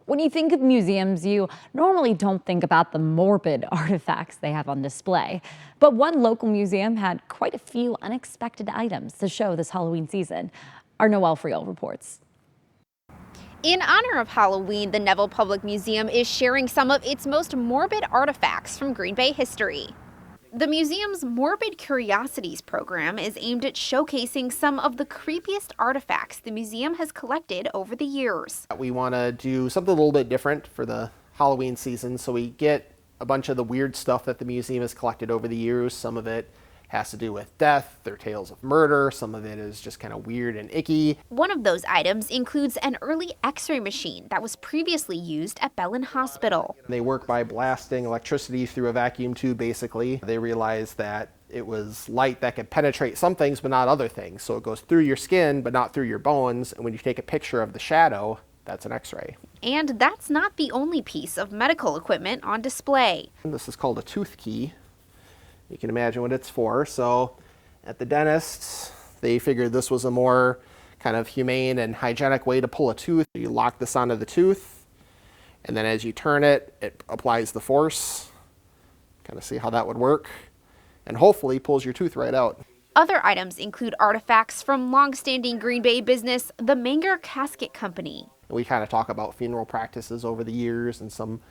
When you think of museums, you normally don't think about the morbid artifacts they have on display. But one local museum had quite a few unexpected items to show this Halloween season. Our Noelle Friel reports. In honor of Halloween, the Neville Public Museum is sharing some of its most morbid artifacts from Green Bay history. The museum's Morbid Curiosities program is aimed at showcasing some of the creepiest artifacts the museum has collected over the years. We want to do something a little bit different for the Halloween season, so we get a bunch of the weird stuff that the museum has collected over the years. Some of it has to do with death, their tales of murder. Some of it is just kind of weird and icky. One of those items includes an early x-ray machine that was previously used at Bellin Hospital. They work by blasting electricity through a vacuum tube, basically. They realized that it was light that could penetrate some things but not other things. So it goes through your skin but not through your bones. And when you take a picture of the shadow, that's an x-ray. And that's not the only piece of medical equipment on display. And this is called a tooth key. You can imagine what it's for. So at the dentist, they figured this was a more kind of humane and hygienic way to pull a tooth. You lock this onto the tooth, and then as you turn it, it applies the force. Kind of see how that would work, and hopefully pulls your tooth right out. Other items include artifacts from long-standing Green Bay business, the Menger Casket Company. We kind of talk about funeral practices over the years and some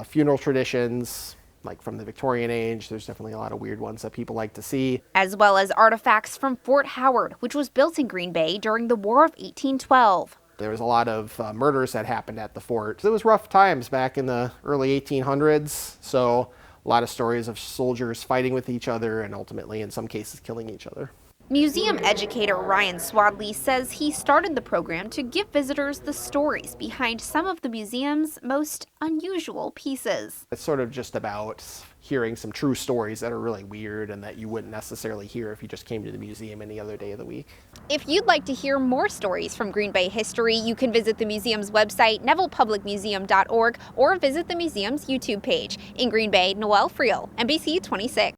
funeral traditions. Like from the Victorian age, there's definitely a lot of weird ones that people like to see. As well as artifacts from Fort Howard, which was built in Green Bay during the War of 1812. There was a lot of murders that happened at the fort. It was rough times back in the early 1800s, so a lot of stories of soldiers fighting with each other and ultimately, in some cases, killing each other. Museum educator Ryan Swadley says he started the program to give visitors the stories behind some of the museum's most unusual pieces. It's sort of just about hearing some true stories that are really weird and that you wouldn't necessarily hear if you just came to the museum any other day of the week. If you'd like to hear more stories from Green Bay history, you can visit the museum's website, nevillepublicmuseum.org, or visit the museum's YouTube page. In Green Bay, Noelle Friel, NBC 26.